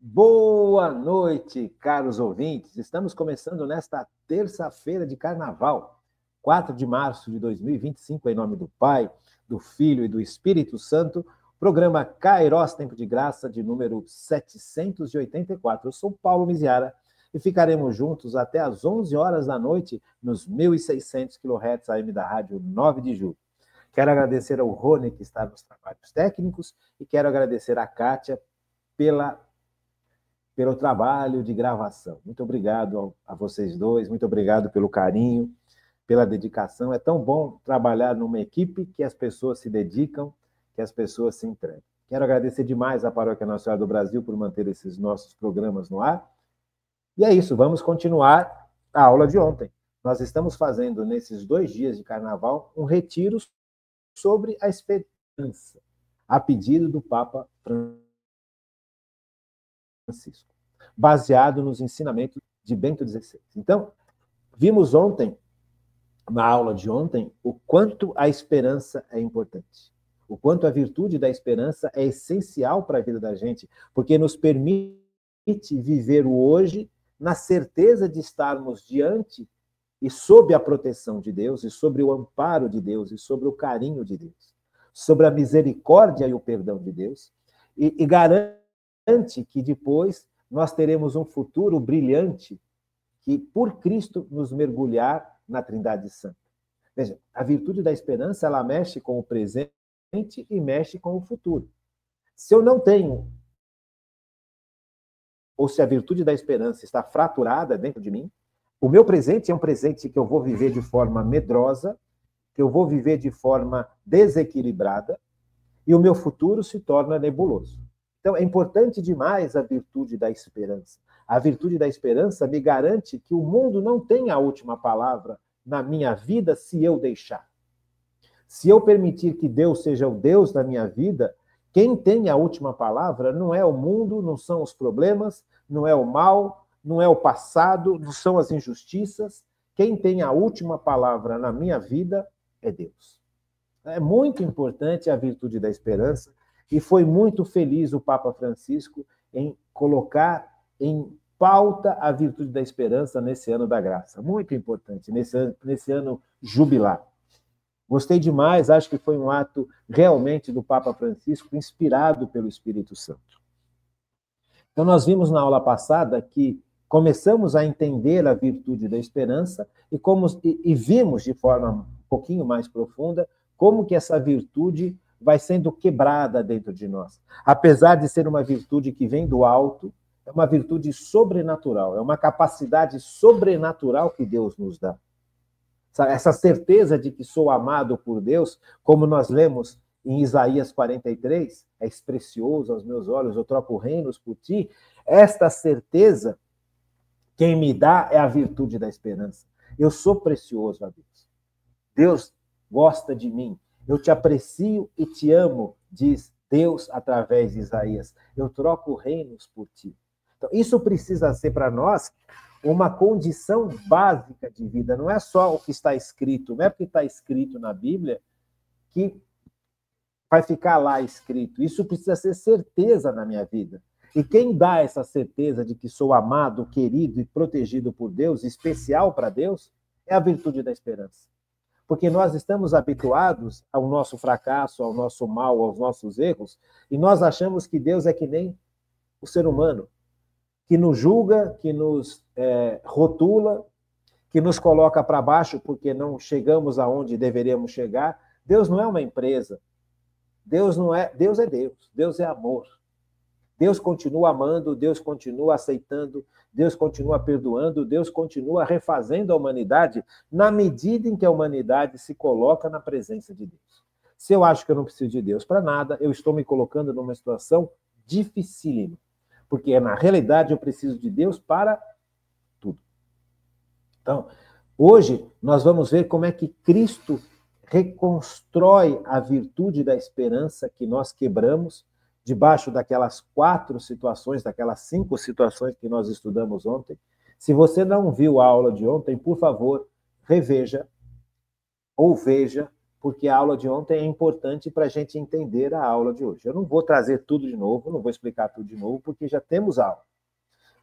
Boa noite, caros ouvintes. Estamos começando nesta terça-feira de carnaval, 4 de março de 2025, em nome do Pai, do Filho e do Espírito Santo, programa Kairós Tempo de Graça, de número 784. Eu sou Paulo Miziara e ficaremos juntos até às 11 horas da noite, nos 1.600 kHz AM da Rádio 9 de Julho. Quero agradecer ao Rony, que está nos trabalhos técnicos, e quero agradecer à Kátia pelo trabalho de gravação. Muito obrigado a vocês dois, muito obrigado pelo carinho, pela dedicação. É tão bom trabalhar numa equipe que as pessoas se dedicam, que as pessoas se entregam. Quero agradecer demais à Paróquia Nossa Senhora do Brasil por manter esses nossos programas no ar. E é isso, vamos continuar a aula de ontem. Nós estamos fazendo, nesses 2 dias de carnaval, um retiro sobre a esperança, a pedido do Papa Francisco, baseado nos ensinamentos de Bento XVI. Então, vimos ontem, na aula de ontem, o quanto a esperança é importante, o quanto a virtude da esperança é essencial para a vida da gente, porque nos permite viver o hoje na certeza de estarmos diante e sob a proteção de Deus, e sobre o amparo de Deus, e sobre o carinho de Deus, sobre a misericórdia e o perdão de Deus, e garante que depois nós teremos um futuro brilhante que, por Cristo, nos mergulhar na Trindade Santa. Veja, a virtude da esperança, ela mexe com o presente e mexe com o futuro. Se eu não tenho, ou se a virtude da esperança está fraturada dentro de mim, o meu presente é um presente que eu vou viver de forma medrosa, que eu vou viver de forma desequilibrada, e o meu futuro se torna nebuloso. Então, é importante demais a virtude da esperança. A virtude da esperança me garante que o mundo não tem a última palavra na minha vida se eu deixar. Se eu permitir que Deus seja o Deus da minha vida, quem tem a última palavra não é o mundo, não são os problemas, não é o mal, não é o passado, não são as injustiças. Quem tem a última palavra na minha vida é Deus. É muito importante a virtude da esperança, e foi muito feliz o Papa Francisco em colocar em pauta a virtude da esperança nesse ano da graça. Muito importante, nesse ano jubilar. Gostei demais, acho que foi um ato realmente do Papa Francisco, inspirado pelo Espírito Santo. Então, nós vimos na aula passada que começamos a entender a virtude da esperança e vimos de forma um pouquinho mais profunda como que essa virtude vai sendo quebrada dentro de nós. Apesar de ser uma virtude que vem do alto, é uma virtude sobrenatural, é uma capacidade sobrenatural que Deus nos dá. Essa certeza de que sou amado por Deus, como nós lemos em Isaías 43, és precioso aos meus olhos, eu troco reinos por ti. Esta certeza, quem me dá é a virtude da esperança. Eu sou precioso a Deus. Deus gosta de mim. Eu te aprecio e te amo, diz Deus através de Isaías. Eu troco reinos por ti. Então, isso precisa ser para nós uma condição básica de vida. Não é só o que está escrito, não é porque está escrito na Bíblia que vai ficar lá escrito. Isso precisa ser certeza na minha vida. E quem dá essa certeza de que sou amado, querido e protegido por Deus, especial para Deus, é a virtude da esperança. Porque nós estamos habituados ao nosso fracasso, ao nosso mal, aos nossos erros, e nós achamos que Deus é que nem o ser humano, que nos julga, que nos rotula, que nos coloca para baixo porque não chegamos aonde deveríamos chegar. Deus não é uma empresa. Deus é Deus. Deus é amor. Deus continua amando, Deus continua aceitando, Deus continua perdoando, Deus continua refazendo a humanidade na medida em que a humanidade se coloca na presença de Deus. Se eu acho que eu não preciso de Deus para nada, eu estou me colocando numa situação dificílima, porque na realidade eu preciso de Deus para tudo. Então, hoje nós vamos ver como é que Cristo reconstrói a virtude da esperança que nós quebramos debaixo daquelas 4 situações, daquelas 5 situações que nós estudamos ontem. Se você não viu a aula de ontem, por favor, reveja ou veja porque a aula de ontem é importante para a gente entender a aula de hoje. Eu não vou trazer tudo de novo, não vou explicar tudo de novo, porque já temos aula.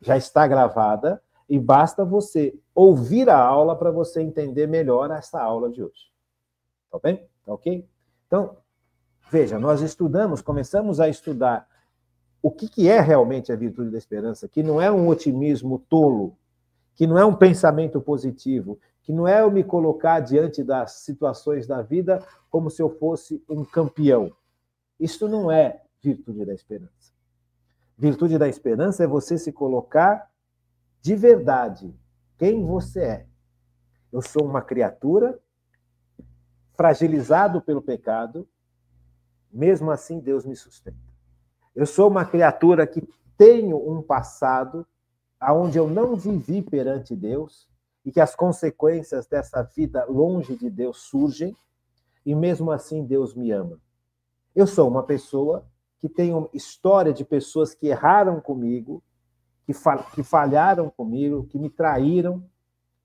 Já está gravada e basta você ouvir a aula para você entender melhor essa aula de hoje. Tá bem? Tá ok? Então, veja, nós começamos a estudar o que é realmente a virtude da esperança, que não é um otimismo tolo, que não é um pensamento positivo, que não é eu me colocar diante das situações da vida como se eu fosse um campeão. Isso não é virtude da esperança. Virtude da esperança é você se colocar de verdade quem você é. Eu sou uma criatura fragilizado pelo pecado, mesmo assim Deus me sustenta. Eu sou uma criatura que tenho um passado onde eu não vivi perante Deus e que as consequências dessa vida longe de Deus surgem e mesmo assim Deus me ama. Eu sou uma pessoa que tem uma história de pessoas que erraram comigo, que falharam comigo, que me traíram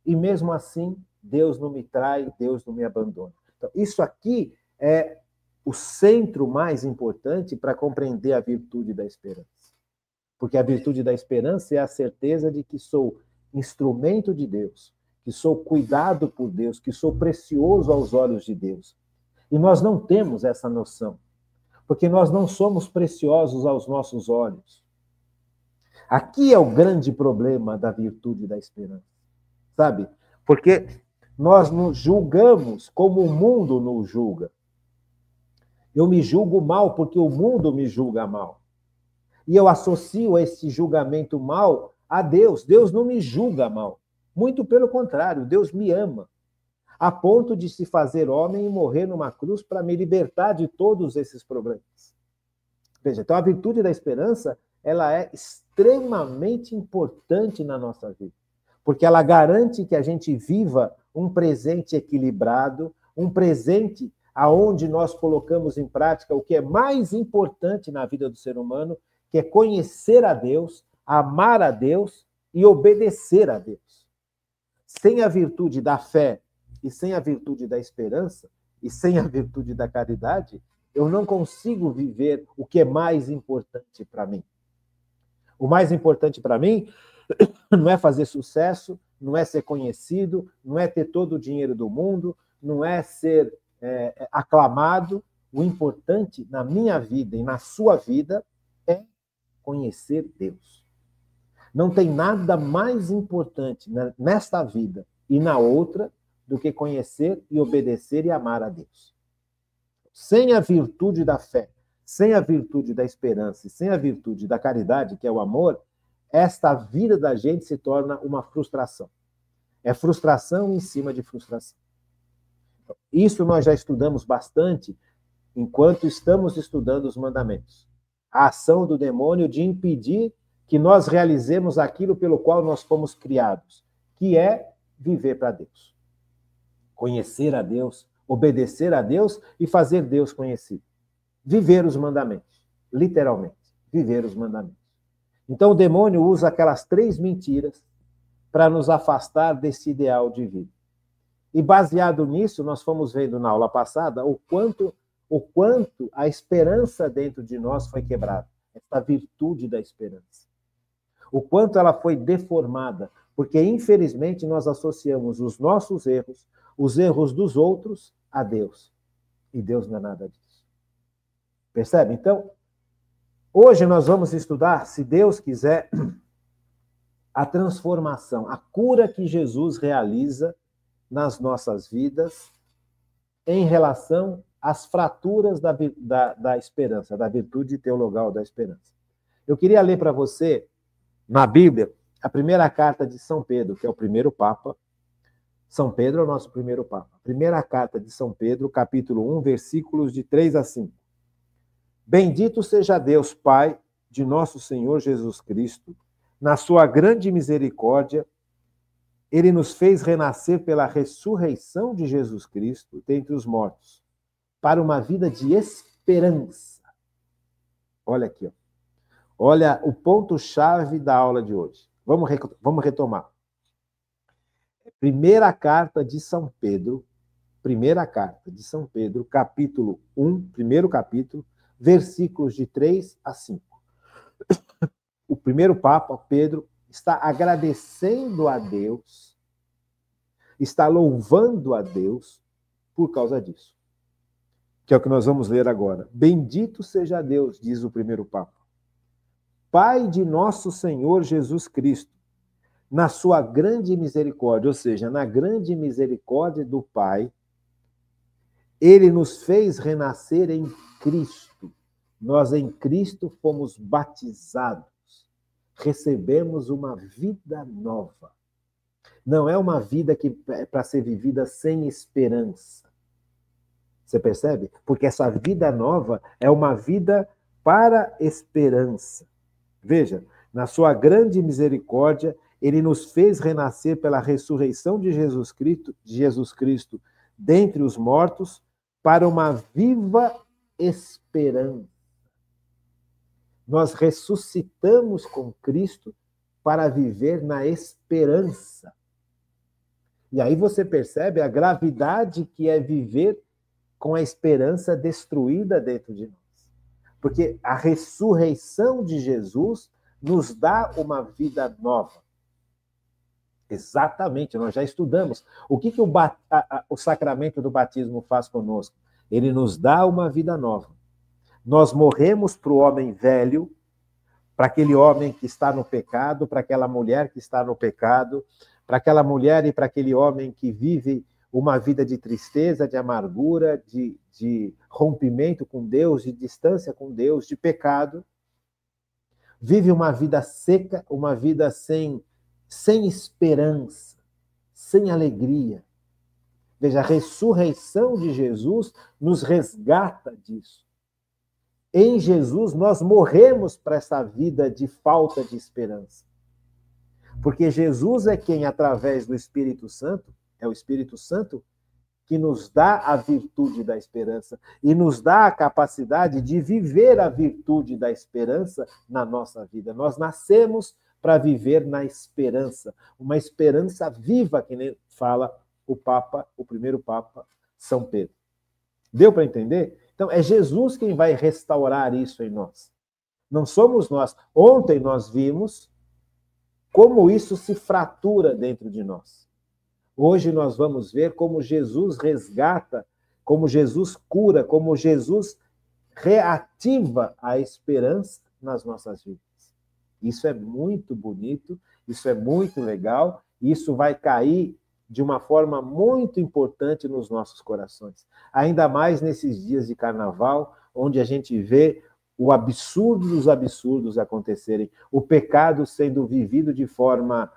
e mesmo assim Deus não me trai, Deus não me abandona. Então, isso aqui é o centro mais importante para compreender a virtude da esperança. Porque a virtude da esperança é a certeza de que sou instrumento de Deus, que sou cuidado por Deus, que sou precioso aos olhos de Deus. E nós não temos essa noção, porque nós não somos preciosos aos nossos olhos. Aqui é o grande problema da virtude da esperança, sabe? Porque nós nos julgamos como o mundo nos julga. Eu me julgo mal porque o mundo me julga mal. E eu associo esse julgamento mal a Deus. Deus não me julga mal. Muito pelo contrário, Deus me ama. A ponto de se fazer homem e morrer numa cruz para me libertar de todos esses problemas. Veja, então a virtude da esperança, ela é extremamente importante na nossa vida. Porque ela garante que a gente viva um presente equilibrado, um presente aonde nós colocamos em prática o que é mais importante na vida do ser humano, que é conhecer a Deus, amar a Deus e obedecer a Deus. Sem a virtude da fé e sem a virtude da esperança e sem a virtude da caridade, eu não consigo viver o que é mais importante para mim. O mais importante para mim não é fazer sucesso, não é ser conhecido, não é ter todo o dinheiro do mundo, não é ser aclamado. O importante na minha vida e na sua vida é conhecer Deus. Não tem nada mais importante nesta vida e na outra do que conhecer e obedecer e amar a Deus. Sem a virtude da fé, sem a virtude da esperança e sem a virtude da caridade, que é o amor, esta vida da gente se torna uma frustração. É frustração em cima de frustração. Isso nós já estudamos bastante enquanto estamos estudando os mandamentos. A ação do demônio de impedir que nós realizemos aquilo pelo qual nós fomos criados, que é viver para Deus. Conhecer a Deus, obedecer a Deus e fazer Deus conhecido. Viver os mandamentos, literalmente, viver os mandamentos. Então o demônio usa aquelas 3 mentiras para nos afastar desse ideal de vida. E baseado nisso, nós fomos vendo na aula passada o quanto a esperança dentro de nós foi quebrada, essa virtude da esperança. O quanto ela foi deformada, porque infelizmente nós associamos os nossos erros, os erros dos outros, a Deus. E Deus não é nada disso. Percebe? Então, hoje nós vamos estudar, se Deus quiser, a transformação, a cura que Jesus realiza nas nossas vidas em relação às fraturas da esperança, da virtude teologal da esperança. Eu queria ler para você, na Bíblia, a primeira carta de São Pedro, que é o primeiro Papa. São Pedro é o nosso primeiro Papa. Primeira carta de São Pedro, capítulo 1, versículos de 3 a 5. Bendito seja Deus, Pai de nosso Senhor Jesus Cristo, na sua grande misericórdia, ele nos fez renascer pela ressurreição de Jesus Cristo dentre os mortos, para uma vida de esperança. Olha aqui, ó. Olha o ponto-chave da aula de hoje. Vamos retomar. Primeira carta de São Pedro, Primeira carta de São Pedro, capítulo 1, primeiro capítulo, versículos de 3 a 5. O primeiro Papa, Pedro, está agradecendo a Deus, está louvando a Deus por causa disso. Que é o que nós vamos ler agora. Bendito seja Deus, diz o primeiro Papa, Pai de nosso Senhor Jesus Cristo, na sua grande misericórdia, ou seja, na grande misericórdia do Pai, ele nos fez renascer em Cristo. Nós em Cristo fomos batizados, recebemos uma vida nova. Não é uma vida que é para ser vivida sem esperança. Você percebe? Porque essa vida nova é uma vida para esperança. Veja, na sua grande misericórdia, ele nos fez renascer pela ressurreição de Jesus Cristo dentre os mortos para uma viva esperança. Nós ressuscitamos com Cristo para viver na esperança. E aí você percebe a gravidade que é viver com a esperança destruída dentro de nós. Porque a ressurreição de Jesus nos dá uma vida nova. Exatamente, nós já estudamos. O que o sacramento do batismo faz conosco? Ele nos dá uma vida nova. Nós morremos para o homem velho, para aquele homem que está no pecado, para aquela mulher que está no pecado, para aquela mulher e para aquele homem que vive uma vida de tristeza, de amargura, de rompimento com Deus, de distância com Deus, de pecado. Vive uma vida seca, uma vida sem esperança, sem alegria. Veja, a ressurreição de Jesus nos resgata disso. Em Jesus, nós morremos para essa vida de falta de esperança. Porque Jesus é quem, através do Espírito Santo, é o Espírito Santo que nos dá a virtude da esperança e nos dá a capacidade de viver a virtude da esperança na nossa vida. Nós nascemos para viver na esperança, uma esperança viva, que nem fala o primeiro Papa, São Pedro. Deu para entender? Então, é Jesus quem vai restaurar isso em nós. Não somos nós. Ontem nós vimos como isso se fratura dentro de nós. Hoje nós vamos ver como Jesus resgata, como Jesus cura, como Jesus reativa a esperança nas nossas vidas. Isso é muito bonito, isso é muito legal, isso vai cair de uma forma muito importante nos nossos corações. Ainda mais nesses dias de carnaval, onde a gente vê o absurdo dos absurdos acontecerem, o pecado sendo vivido de forma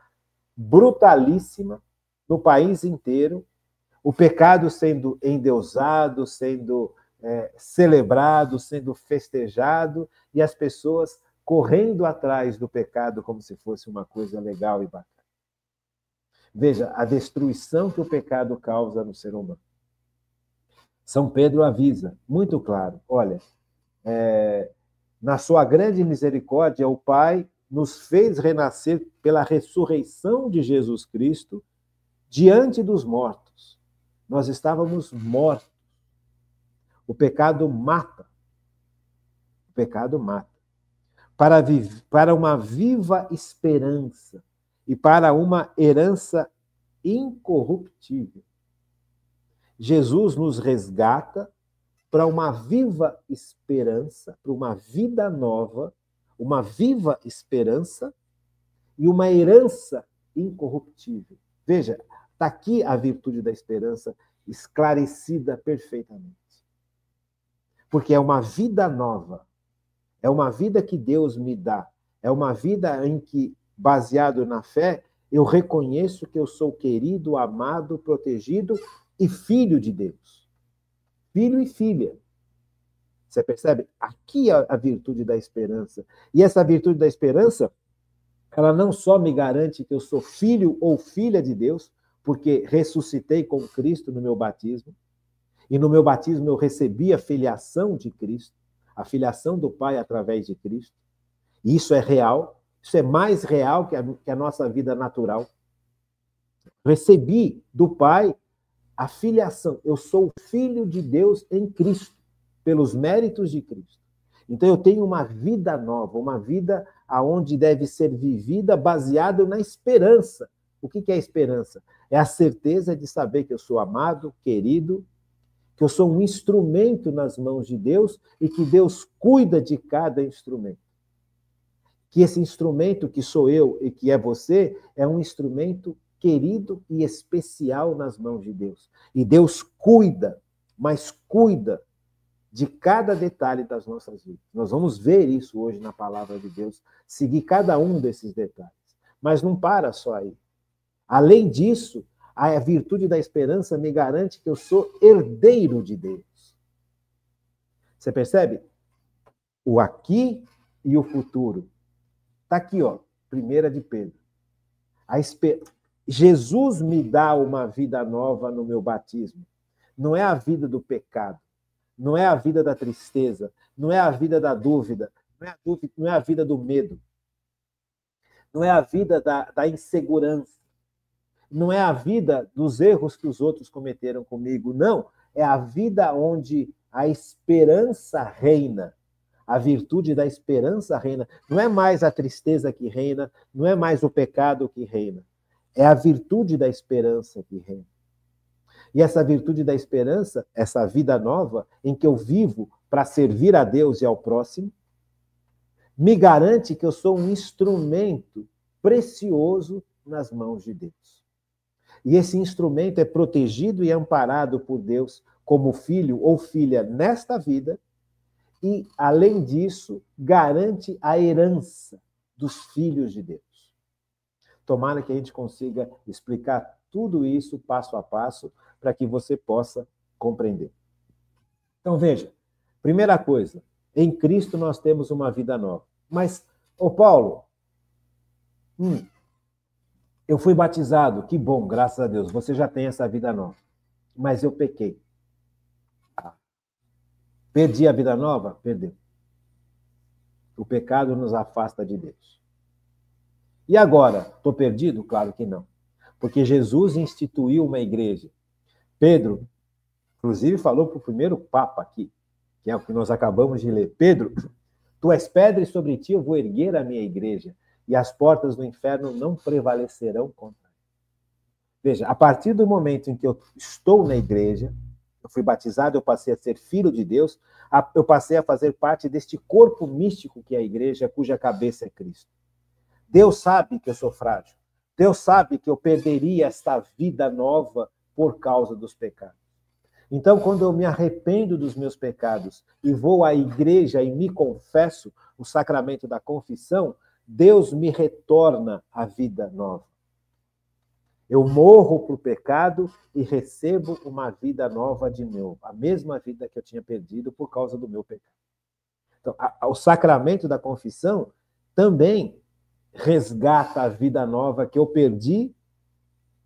brutalíssima no país inteiro, o pecado sendo endeusado, sendo celebrado, sendo festejado, e as pessoas correndo atrás do pecado como se fosse uma coisa legal e bacana. Veja, a destruição que o pecado causa no ser humano. São Pedro avisa, muito claro, olha, na sua grande misericórdia, o Pai nos fez renascer pela ressurreição de Jesus Cristo diante dos mortos. Nós estávamos mortos. O pecado mata. O pecado mata. Para uma viva esperança e para uma herança incorruptível. Jesus nos resgata para uma viva esperança, para uma vida nova, uma viva esperança e uma herança incorruptível. Veja, está aqui a virtude da esperança esclarecida perfeitamente. Porque é uma vida nova, é uma vida que Deus me dá, é uma vida em que, baseado na fé, eu reconheço que eu sou querido, amado, protegido e filho de Deus. Filho e filha. Você percebe? Aqui é a virtude da esperança. E essa virtude da esperança, ela não só me garante que eu sou filho ou filha de Deus, porque ressuscitei com Cristo no meu batismo, e no meu batismo eu recebi a filiação de Cristo, a filiação do Pai através de Cristo. E isso é real, isso é mais real que a nossa vida natural. Recebi do Pai a filiação. Eu sou filho de Deus em Cristo, pelos méritos de Cristo. Então eu tenho uma vida nova, uma vida aonde deve ser vivida baseada na esperança. O que é a esperança? É a certeza de saber que eu sou amado, querido, que eu sou um instrumento nas mãos de Deus e que Deus cuida de cada instrumento. Que esse instrumento que sou eu e que é você é um instrumento querido e especial nas mãos de Deus. E Deus cuida, mas cuida de cada detalhe das nossas vidas. Nós vamos ver isso hoje na palavra de Deus, seguir cada um desses detalhes. Mas não para só aí. Além disso, a virtude da esperança me garante que eu sou herdeiro de Deus. Você percebe? O aqui e o futuro. Está aqui, ó, 1 de Pedro. Jesus me dá uma vida nova no meu batismo. Não é a vida do pecado, não é a vida da tristeza, não é a vida da dúvida, não é a vida do medo, não é a vida da insegurança, não é a vida dos erros que os outros cometeram comigo, não. É a vida onde a esperança reina. A virtude da esperança reina. Não é mais a tristeza que reina, não é mais o pecado que reina. É a virtude da esperança que reina. E essa virtude da esperança, essa vida nova, em que eu vivo para servir a Deus e ao próximo, me garante que eu sou um instrumento precioso nas mãos de Deus. E esse instrumento é protegido e amparado por Deus como filho ou filha nesta vida, e, além disso, garante a herança dos filhos de Deus. Tomara que a gente consiga explicar tudo isso passo a passo para que você possa compreender. Então, veja, primeira coisa, em Cristo nós temos uma vida nova. Mas, Paulo, eu fui batizado, que bom, graças a Deus, você já tem essa vida nova. Mas eu pequei. Perdi a vida nova? Perdeu. O pecado nos afasta de Deus. E agora? Estou perdido? Claro que não. Porque Jesus instituiu uma igreja. Pedro, inclusive, falou para o primeiro Papa aqui, que é o que nós acabamos de ler. Pedro, tu és pedra e sobre ti eu vou erguer a minha igreja, e as portas do inferno não prevalecerão contra ela. Veja, a partir do momento em que eu estou na igreja, eu fui batizado, eu passei a ser filho de Deus, eu passei a fazer parte deste corpo místico que é a igreja, cuja cabeça é Cristo. Deus sabe que eu sou frágil. Deus sabe que eu perderia esta vida nova por causa dos pecados. Então, quando eu me arrependo dos meus pecados e vou à igreja e me confesso, o sacramento da confissão, Deus me retorna a vida nova. Eu morro para o pecado e recebo uma vida nova de novo, a mesma vida que eu tinha perdido por causa do meu pecado. Então, o sacramento da confissão também resgata a vida nova que eu perdi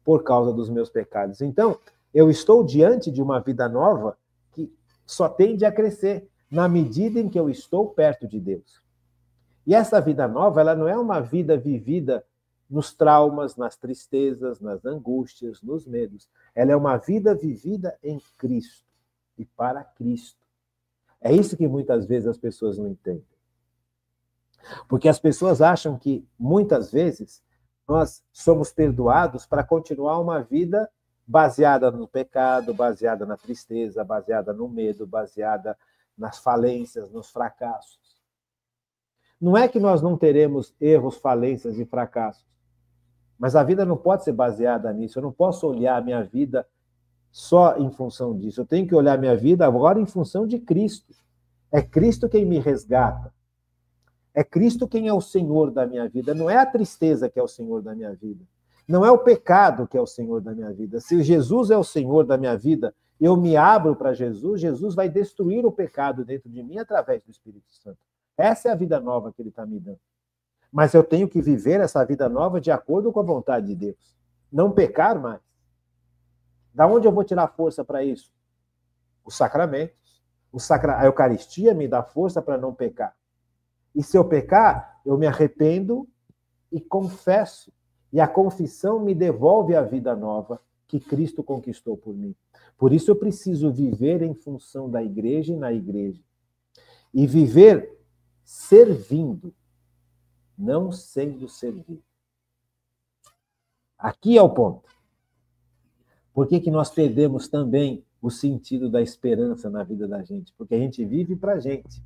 por causa dos meus pecados. Então, eu estou diante de uma vida nova que só tende a crescer na medida em que eu estou perto de Deus. E essa vida nova, ela não é uma vida vivida nos traumas, nas tristezas, nas angústias, nos medos. Ela é uma vida vivida em Cristo e para Cristo. É isso que muitas vezes as pessoas não entendem. Porque as pessoas acham que, muitas vezes, nós somos perdoados para continuar uma vida baseada no pecado, baseada na tristeza, baseada no medo, baseada nas falências, nos fracassos. Não é que nós não teremos erros, falências e fracassos, mas a vida não pode ser baseada nisso. Eu não posso olhar a minha vida só em função disso. Eu tenho que olhar a minha vida agora em função de Cristo. É Cristo quem me resgata. É Cristo quem é o Senhor da minha vida. Não é a tristeza que é o Senhor da minha vida. Não é o pecado que é o Senhor da minha vida. Se Jesus é o Senhor da minha vida, eu me abro para Jesus, Jesus vai destruir o pecado dentro de mim através do Espírito Santo. Essa é a vida nova que ele está me dando. Mas eu tenho que viver essa vida nova de acordo com a vontade de Deus. Não pecar mais. Da onde eu vou tirar força para isso? Os sacramentos. A Eucaristia me dá força para não pecar. E se eu pecar, eu me arrependo e confesso. E a confissão me devolve a vida nova que Cristo conquistou por mim. Por isso eu preciso viver em função da igreja e na igreja. E viver servindo, não sendo servido. Aqui é o ponto. Por que nós perdemos também o sentido da esperança na vida da gente? Porque a gente vive para a gente.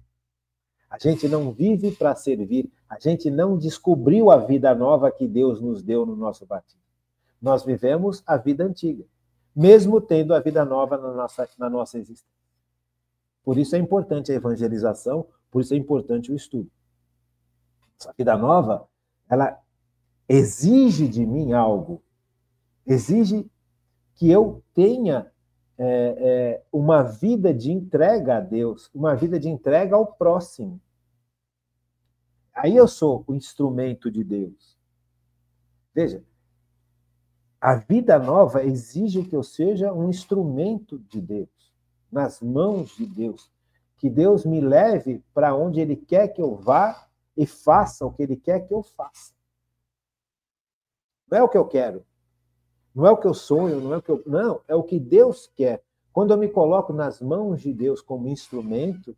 A gente não vive para servir. A gente não descobriu a vida nova que Deus nos deu no nosso batismo. Nós vivemos a vida antiga, mesmo tendo a vida nova na nossa existência. Por isso é importante a evangelização, por isso é importante o estudo. Essa vida nova, ela exige de mim algo. Exige que eu tenha uma vida de entrega a Deus, uma vida de entrega ao próximo. Aí eu sou o instrumento de Deus. Veja, a vida nova exige que eu seja um instrumento de Deus, nas mãos de Deus. Que Deus me leve para onde Ele quer que eu vá e faça o que Ele quer que eu faça. Não é o que eu quero. Não é o que eu sonho, não é o que eu... Não, é o que Deus quer. Quando eu me coloco nas mãos de Deus como instrumento,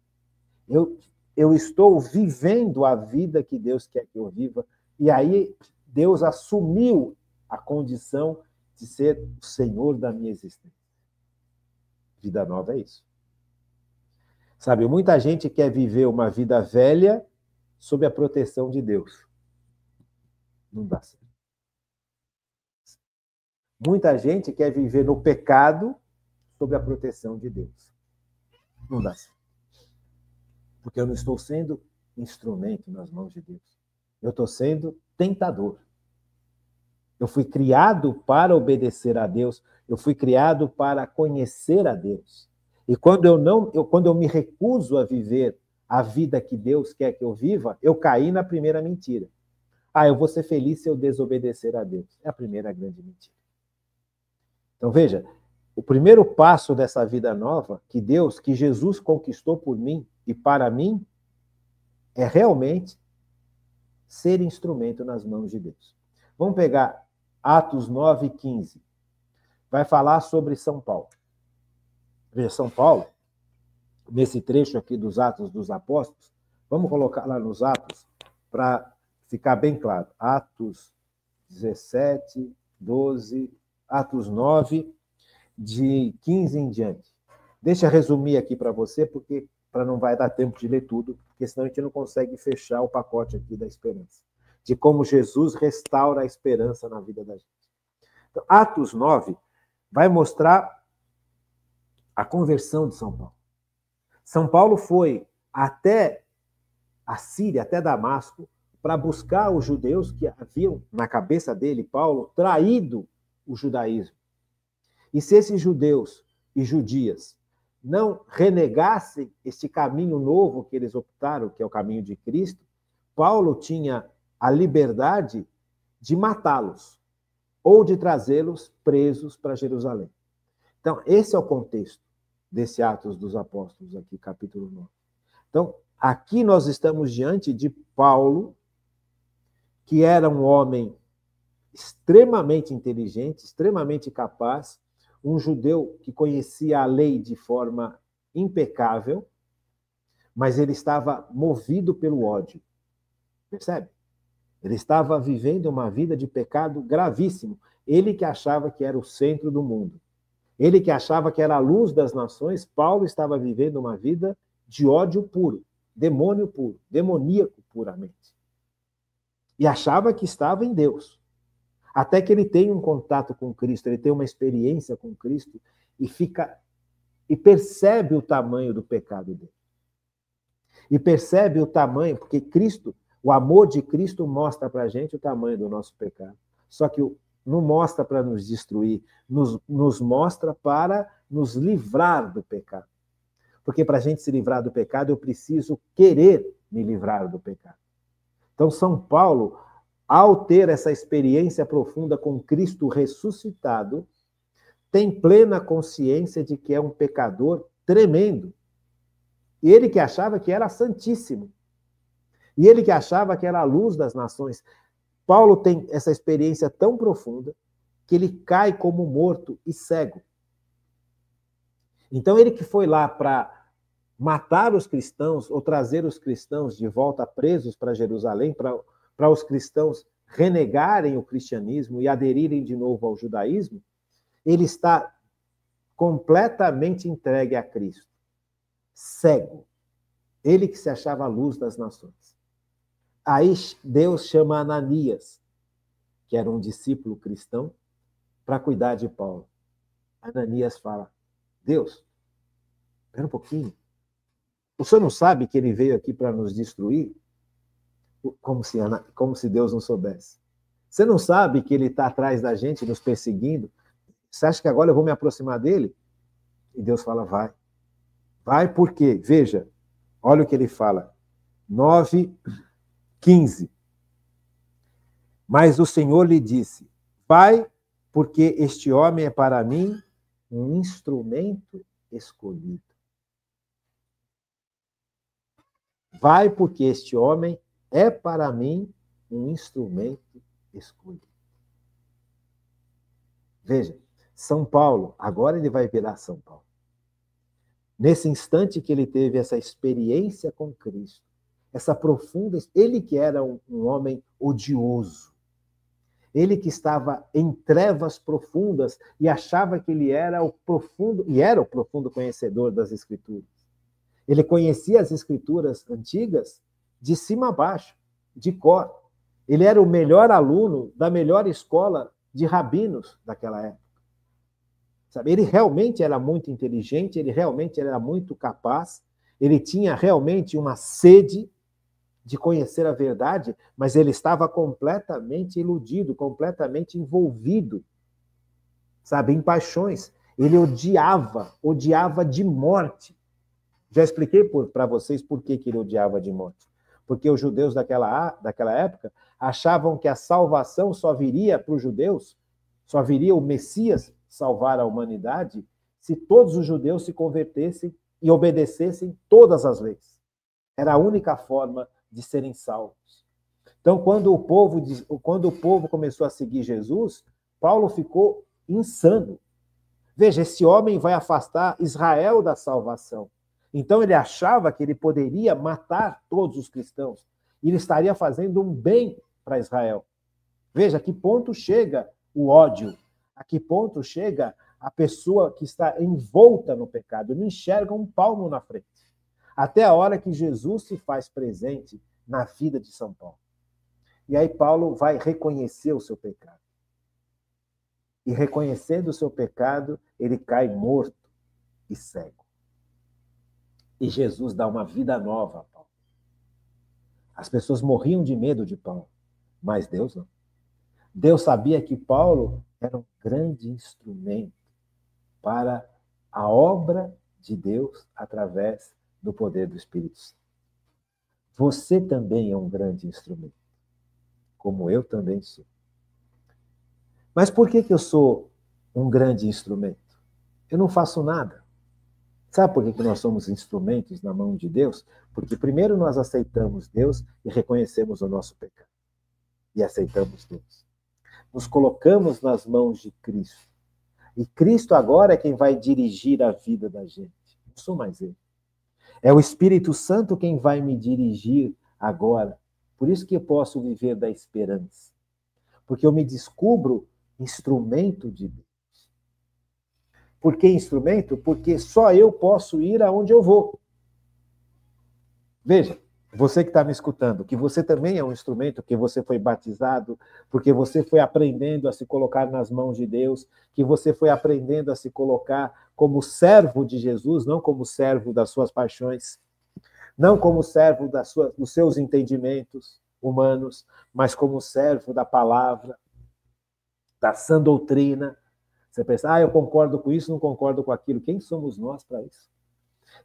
eu estou vivendo a vida que Deus quer que eu viva. E aí Deus assumiu a condição de ser o Senhor da minha existência. Vida nova é isso. Sabe, muita gente quer viver uma vida velha sob a proteção de Deus. Não dá certo. Muita gente quer viver no pecado sob a proteção de Deus. Não dá certo. Porque eu não estou sendo instrumento nas mãos de Deus. Eu estou sendo tentador. Eu fui criado para obedecer a Deus. Eu fui criado para conhecer a Deus. E quando eu me recuso a viver a vida que Deus quer que eu viva, eu caí na primeira mentira. Eu vou ser feliz se eu desobedecer a Deus. É a primeira grande mentira. Então, veja, o primeiro passo dessa vida nova que Jesus conquistou por mim e para mim, é realmente ser instrumento nas mãos de Deus. Vamos pegar Atos 9:15. Vai falar sobre São Paulo. Veja, São Paulo, nesse trecho aqui dos Atos dos Apóstolos, vamos colocar lá nos Atos para ficar bem claro. Atos 17, 12, Atos 9, de 15 em diante. Deixa eu resumir aqui para você, porque para não vai dar tempo de ler tudo, porque senão a gente não consegue fechar o pacote aqui da esperança, de como Jesus restaura a esperança na vida da gente. Então, Atos 9 vai mostrar a conversão de São Paulo. São Paulo foi até a Síria, até Damasco, para buscar os judeus que haviam, na cabeça dele, Paulo, traído o judaísmo. E se esses judeus e judias não renegassem este caminho novo que eles optaram, que é o caminho de Cristo, Paulo tinha a liberdade de matá-los ou de trazê-los presos para Jerusalém. Então, esse é o contexto desse Atos dos Apóstolos aqui, capítulo 9. Então, aqui nós estamos diante de Paulo, que era um homem extremamente inteligente, extremamente capaz, um judeu que conhecia a lei de forma impecável, mas ele estava movido pelo ódio. Percebe? Ele estava vivendo uma vida de pecado gravíssimo. Ele que achava que era o centro do mundo. Ele que achava que era a luz das nações, Paulo estava vivendo uma vida de ódio puro, demônio puro, demoníaco puramente. E achava que estava em Deus. Até que ele tem um contato com Cristo, ele tem uma experiência com Cristo e percebe o tamanho do pecado dele. E percebe o tamanho, porque Cristo, o amor de Cristo mostra para a gente o tamanho do nosso pecado. Só que não mostra para nos destruir, nos mostra para nos livrar do pecado. Porque para a gente se livrar do pecado, eu preciso querer me livrar do pecado. Então, São Paulo, ao ter essa experiência profunda com Cristo ressuscitado, tem plena consciência de que é um pecador tremendo. E ele que achava que era santíssimo. E ele que achava que era a luz das nações. Paulo tem essa experiência tão profunda que ele cai como morto e cego. Então, ele que foi lá para matar os cristãos ou trazer os cristãos de volta presos para Jerusalém, para os cristãos renegarem o cristianismo e aderirem de novo ao judaísmo, ele está completamente entregue a Cristo, cego. Ele que se achava a luz das nações. Aí Deus chama Ananias, que era um discípulo cristão, para cuidar de Paulo. Ananias fala: Deus, espera um pouquinho. O senhor não sabe que ele veio aqui para nos destruir? Como se Deus não soubesse. Você não sabe que ele está atrás da gente, nos perseguindo? Você acha que agora eu vou me aproximar dele? E Deus fala: vai. Vai por quê? Veja, olha o que ele fala. 9:15. Mas o Senhor lhe disse: vai, porque este homem é para mim um instrumento escolhido. Vai, porque este homem é para mim um instrumento escolhido. Veja, São Paulo, agora ele vai virar São Paulo. Nesse instante que ele teve essa experiência com Cristo, essa profunda... Ele que era um homem odioso, ele que estava em trevas profundas e achava que ele era o profundo conhecedor das Escrituras. Ele conhecia as Escrituras antigas de cima a baixo, de cor. Ele era o melhor aluno da melhor escola de rabinos daquela época. Sabe? Ele realmente era muito inteligente, ele realmente era muito capaz, ele tinha realmente uma sede de conhecer a verdade, mas ele estava completamente iludido, completamente envolvido, sabe, em paixões. Ele odiava de morte. Já expliquei para vocês por que ele odiava de morte. Porque os judeus daquela época achavam que a salvação só viria para os judeus, só viria o Messias salvar a humanidade, se todos os judeus se convertessem e obedecessem todas as leis. Era a única forma de serem salvos. Então, quando o povo começou a seguir Jesus, Paulo ficou insano. Veja, esse homem vai afastar Israel da salvação. Então ele achava que ele poderia matar todos os cristãos. E ele estaria fazendo um bem para Israel. Veja a que ponto chega o ódio, a que ponto chega a pessoa que está envolta no pecado, não enxerga um palmo na frente. Até a hora que Jesus se faz presente na vida de São Paulo. E aí Paulo vai reconhecer o seu pecado. E reconhecendo o seu pecado, ele cai morto e cego. E Jesus dá uma vida nova a Paulo. As pessoas morriam de medo de Paulo, mas Deus não. Deus sabia que Paulo era um grande instrumento para a obra de Deus através do poder do Espírito Santo. Você também é um grande instrumento, como eu também sou. Mas por que eu sou um grande instrumento? Eu não faço nada. Sabe por que nós somos instrumentos na mão de Deus? Porque primeiro nós aceitamos Deus e reconhecemos o nosso pecado. E aceitamos Deus. Nos colocamos nas mãos de Cristo. E Cristo agora é quem vai dirigir a vida da gente. Não sou mais eu. É o Espírito Santo quem vai me dirigir agora. Por isso que eu posso viver da esperança. Porque eu me descubro instrumento de Deus. Por que instrumento? Porque só eu posso ir aonde eu vou. Veja, você que está me escutando, que você também é um instrumento, que você foi batizado, porque você foi aprendendo a se colocar nas mãos de Deus, que você foi aprendendo a se colocar como servo de Jesus, não como servo das suas paixões, não como servo dos seus entendimentos humanos, mas como servo da palavra, da sã doutrina. Você pensa, eu concordo com isso, não concordo com aquilo. Quem somos nós para isso?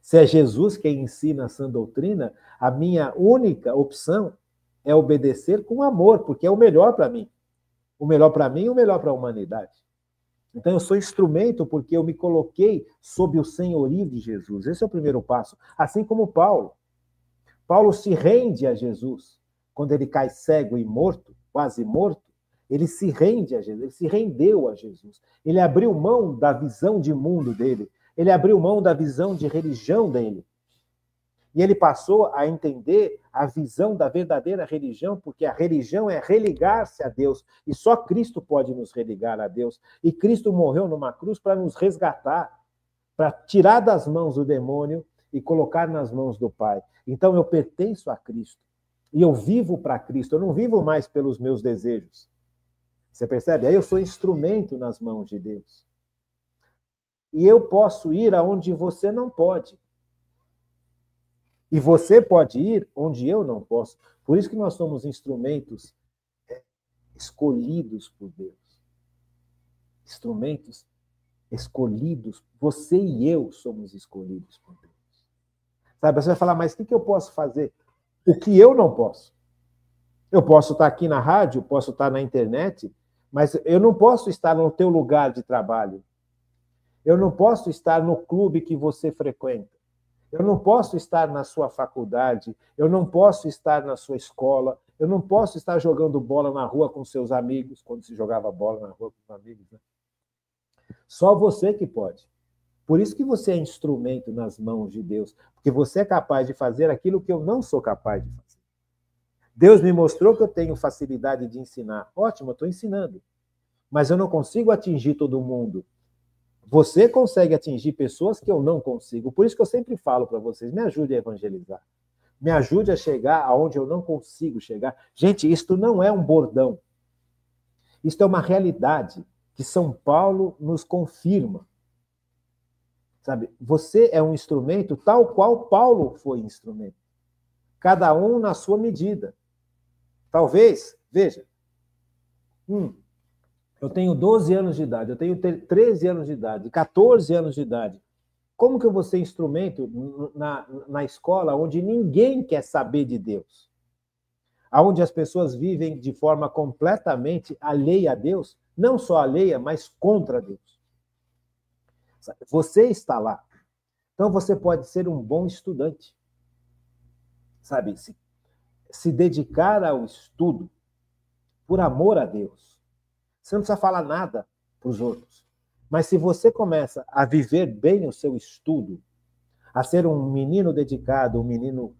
Se é Jesus quem ensina a sã doutrina, a minha única opção é obedecer com amor, porque é o melhor para mim. O melhor para mim e o melhor para a humanidade. Então eu sou instrumento porque eu me coloquei sob o senhorio de Jesus. Esse é o primeiro passo. Assim como Paulo. Paulo se rende a Jesus. Quando ele cai cego e morto, quase morto, Ele se rende a Jesus, ele se rendeu a Jesus. Ele abriu mão da visão de mundo dele, ele abriu mão da visão de religião dele. E ele passou a entender a visão da verdadeira religião, porque a religião é religar-se a Deus, e só Cristo pode nos religar a Deus. E Cristo morreu numa cruz para nos resgatar, para tirar das mãos do demônio e colocar nas mãos do Pai. Então eu pertenço a Cristo, e eu vivo para Cristo, eu não vivo mais pelos meus desejos. Você percebe? Aí eu sou instrumento nas mãos de Deus. E eu posso ir aonde você não pode. E você pode ir onde eu não posso. Por isso que nós somos instrumentos escolhidos por Deus. Instrumentos escolhidos. Você e eu somos escolhidos por Deus. Sabe, você vai falar, mas o que eu posso fazer? O que eu não posso. Eu posso estar aqui na rádio, posso estar na internet, mas eu não posso estar no teu lugar de trabalho. Eu não posso estar no clube que você frequenta. Eu não posso estar na sua faculdade, eu não posso estar na sua escola, eu não posso estar jogando bola na rua com seus amigos, quando se jogava bola na rua com os amigos, né? Só você que pode. Por isso que você é instrumento nas mãos de Deus, porque você é capaz de fazer aquilo que eu não sou capaz de fazer. Deus me mostrou que eu tenho facilidade de ensinar. Ótimo, eu estou ensinando. Mas eu não consigo atingir todo mundo. Você consegue atingir pessoas que eu não consigo. Por isso que eu sempre falo para vocês, me ajude a evangelizar. Me ajude a chegar aonde eu não consigo chegar. Gente, isto não é um bordão. Isto é uma realidade que São Paulo nos confirma. Sabe? Você é um instrumento tal qual Paulo foi instrumento. Cada um na sua medida. Talvez, veja, eu tenho 12 anos de idade, eu tenho 13 anos de idade, 14 anos de idade. Como que eu vou ser instrumento na escola onde ninguém quer saber de Deus? Onde as pessoas vivem de forma completamente alheia a Deus? Não só alheia, mas contra Deus. Você está lá. Então você pode ser um bom estudante. Sabe? Se dedicar ao estudo por amor a Deus. Você não precisa falar nada para os outros. Mas se você começa a viver bem o seu estudo, a ser um menino dedicado, um menino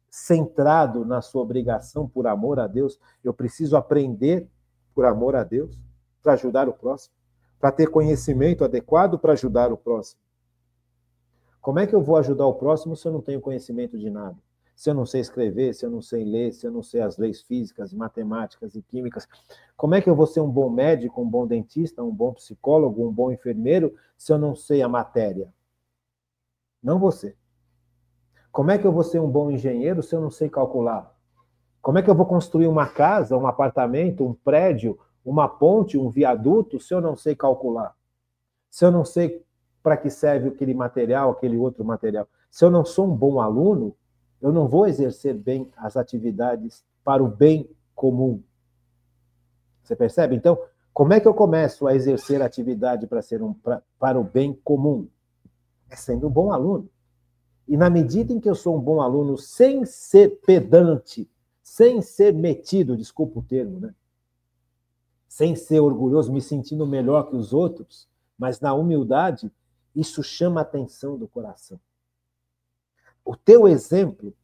centrado na sua obrigação por amor a Deus, eu preciso aprender por amor a Deus, para ajudar o próximo, para ter conhecimento adequado para ajudar o próximo. Como é que eu vou ajudar o próximo se eu não tenho conhecimento de nada? Se eu não sei escrever, se eu não sei ler, se eu não sei as leis físicas, matemáticas e químicas, como é que eu vou ser um bom médico, um bom dentista, um bom psicólogo, um bom enfermeiro, se eu não sei a matéria? Não vou ser. Como é que eu vou ser um bom engenheiro se eu não sei calcular? Como é que eu vou construir uma casa, um apartamento, um prédio, uma ponte, um viaduto, se eu não sei calcular? Se eu não sei para que serve aquele material, aquele outro material? Se eu não sou um bom aluno, eu não vou exercer bem as atividades para o bem comum. Você percebe? Então, como é que eu começo a exercer a atividade para o bem comum? É sendo um bom aluno. E na medida em que eu sou um bom aluno, sem ser pedante, sem ser metido, desculpa o termo, né? Sem ser orgulhoso, me sentindo melhor que os outros, mas na humildade, isso chama a atenção do coração. O teu exemplo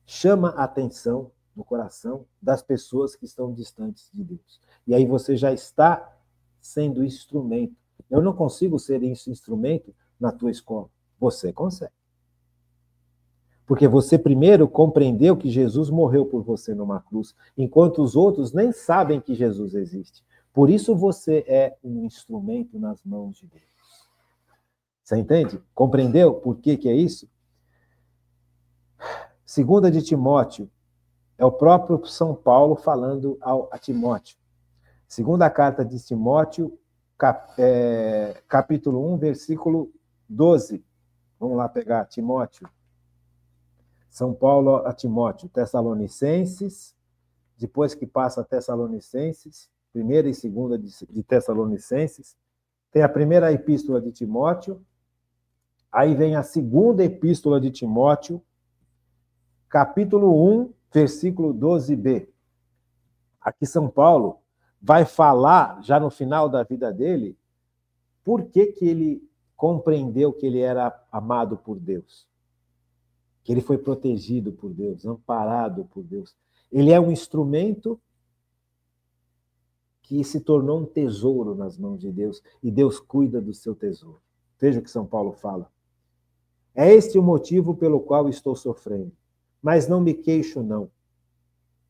chama a atenção no coração das pessoas que estão distantes de Deus. E aí você já está sendo instrumento. Eu não consigo ser esse instrumento na tua escola. Você consegue. Porque você primeiro compreendeu que Jesus morreu por você numa cruz, enquanto os outros nem sabem que Jesus existe. Por isso você é um instrumento nas mãos de Deus. Você entende? Compreendeu por que é isso? Segunda de Timóteo, é o próprio São Paulo falando a Timóteo. Segunda carta de Timóteo, capítulo 1, versículo 12. Vamos lá pegar Timóteo. São Paulo a Timóteo, Tessalonicenses, depois que passa a Tessalonicenses, primeira e segunda de Tessalonicenses, tem a primeira epístola de Timóteo, aí vem a segunda epístola de Timóteo, capítulo 1, versículo 12b. Aqui São Paulo vai falar, já no final da vida dele, por que ele compreendeu que ele era amado por Deus, que ele foi protegido por Deus, amparado por Deus. Ele é um instrumento que se tornou um tesouro nas mãos de Deus, e Deus cuida do seu tesouro. Veja o que São Paulo fala. É este o motivo pelo qual estou sofrendo, mas não me queixo, não.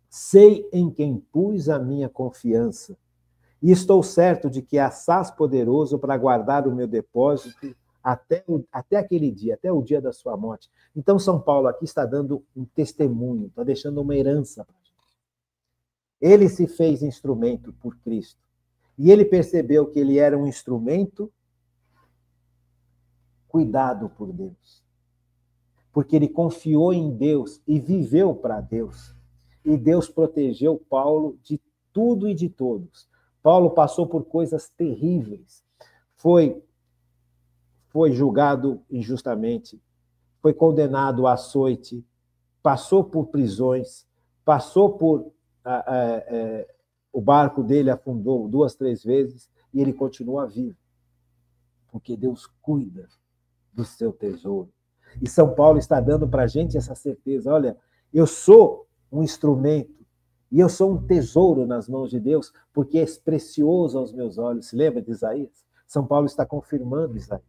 Sei em quem pus a minha confiança, e estou certo de que é assaz poderoso para guardar o meu depósito até aquele dia, até o dia da sua morte. Então, São Paulo aqui está dando um testemunho, está deixando uma herança para a gente. Ele se fez instrumento por Cristo, e ele percebeu que ele era um instrumento cuidado por Deus, porque ele confiou em Deus e viveu para Deus. E Deus protegeu Paulo de tudo e de todos. Paulo passou por coisas terríveis. Foi julgado injustamente, foi condenado a açoite, passou por prisões, passou por... o barco dele afundou 2, 3 vezes e ele continua vivo, porque Deus cuida do seu tesouro. E São Paulo está dando para a gente essa certeza. Olha, eu sou um instrumento e eu sou um tesouro nas mãos de Deus, porque é precioso aos meus olhos. Se lembra de Isaías? São Paulo está confirmando Isaías.